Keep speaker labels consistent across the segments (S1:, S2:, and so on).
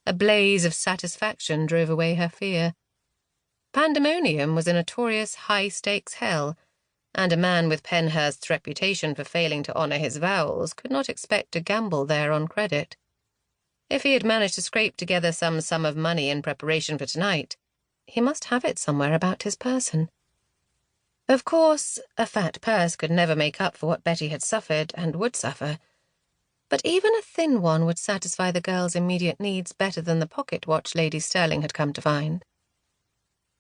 S1: A blaze of satisfaction drove away her fear. Pandemonium was a notorious high-stakes hell, and a man with Penhurst's reputation for failing to honour his vows could not expect to gamble there on credit. If he had managed to scrape together some sum of money in preparation for tonight, he must have it somewhere about his person. Of course, a fat purse could never make up for what Betty had suffered and would suffer, but even a thin one would satisfy the girl's immediate needs better than the pocket watch Lady Sterling had come to find.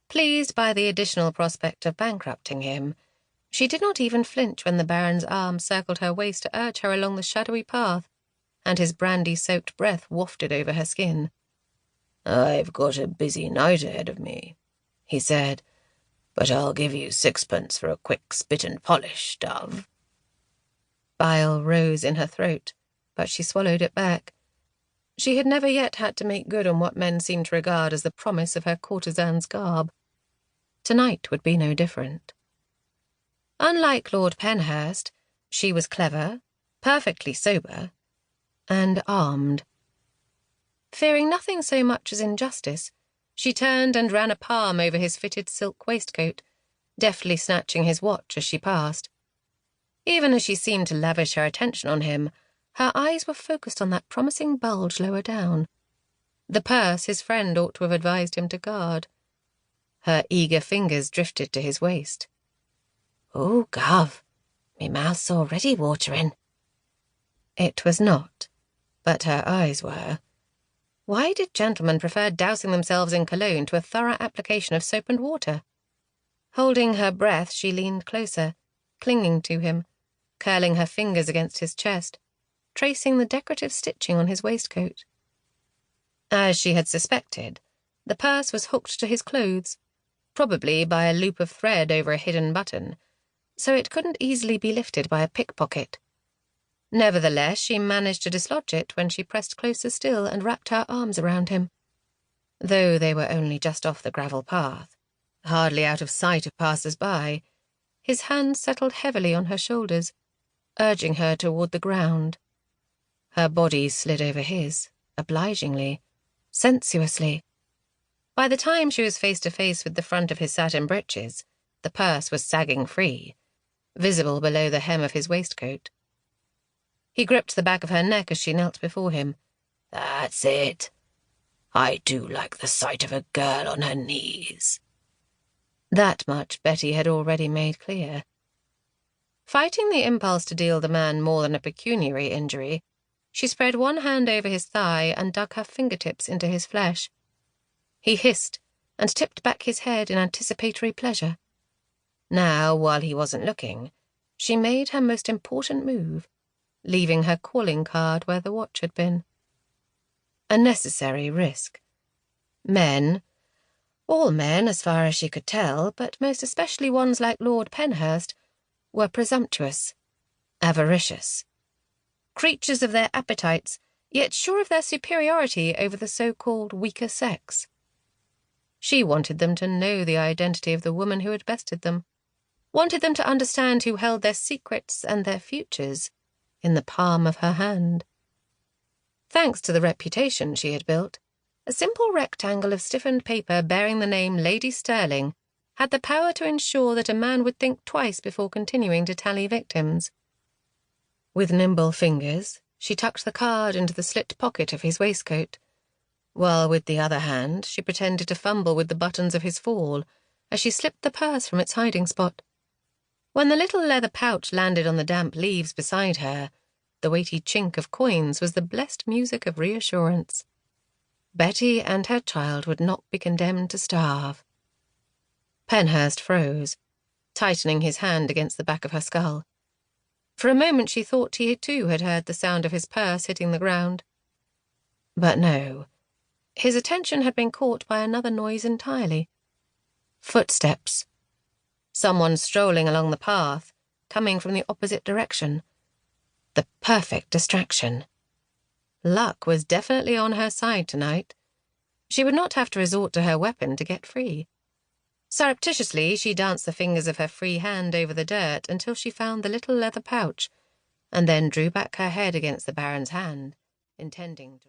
S1: Pleased by the additional prospect of bankrupting him, she did not even flinch when the Baron's arm circled her waist to urge her along the shadowy path, and his brandy-soaked breath wafted over her skin.
S2: "I've got a busy night ahead of me," he said, "but I'll give you 6pence for a quick spit and polish, dove."
S1: Bile rose in her throat, but she swallowed it back. She had never yet had to make good on what men seemed to regard as the promise of her courtesan's garb. Tonight would be no different. Unlike Lord Penhurst, she was clever, perfectly sober, and armed. Fearing nothing so much as injustice, she turned and ran a palm over his fitted silk waistcoat, deftly snatching his watch as she passed. Even as she seemed to lavish her attention on him, her eyes were focused on that promising bulge lower down, the purse his friend ought to have advised him to guard. Her eager fingers drifted to his waist.
S2: "Oh, Gov, me mouth's already watering."
S1: It was not, but her eyes were. Why did gentlemen prefer dousing themselves in cologne to a thorough application of soap and water? Holding her breath, she leaned closer, clinging to him, curling her fingers against his chest, tracing the decorative stitching on his waistcoat. As she had suspected, the purse was hooked to his clothes, probably by a loop of thread over a hidden button, so it couldn't easily be lifted by a pickpocket. Nevertheless, she managed to dislodge it when she pressed closer still and wrapped her arms around him. Though they were only just off the gravel path, hardly out of sight of passers-by, his hand settled heavily on her shoulders, urging her toward the ground. Her body slid over his, obligingly, sensuously. By the time she was face to face with the front of his satin breeches, the purse was sagging free, visible below the hem of his waistcoat. He gripped the back of her neck as she knelt before him.
S2: "That's it. I do like the sight of a girl on her knees."
S1: That much Betty had already made clear. Fighting the impulse to deal the man more than a pecuniary injury, she spread one hand over his thigh and dug her fingertips into his flesh. He hissed and tipped back his head in anticipatory pleasure. Now, while he wasn't looking, she made her most important move, leaving her calling card where the watch had been. A necessary risk. Men, all men as far as she could tell, but most especially ones like Lord Penhurst, were presumptuous, avaricious, creatures of their appetites, yet sure of their superiority over the so-called weaker sex. She wanted them to know the identity of the woman who had bested them, wanted them to understand who held their secrets and their futures in the palm of her hand. Thanks to the reputation she had built, a simple rectangle of stiffened paper bearing the name Lady Sterling had the power to ensure that a man would think twice before continuing to tally victims. With nimble fingers, she tucked the card into the slit pocket of his waistcoat, while with the other hand she pretended to fumble with the buttons of his fall as she slipped the purse from its hiding spot. When the little leather pouch landed on the damp leaves beside her, the weighty chink of coins was the blessed music of reassurance. Betty and her child would not be condemned to starve. Penhurst froze, tightening his hand against the back of her skull. For a moment she thought he too had heard the sound of his purse hitting the ground. But no, his attention had been caught by another noise entirely. Footsteps. Someone strolling along the path, coming from the opposite direction. The perfect distraction. Luck was definitely on her side tonight. She would not have to resort to her weapon to get free. Surreptitiously, she danced the fingers of her free hand over the dirt until she found the little leather pouch, and then drew back her head against the Baron's hand, intending to...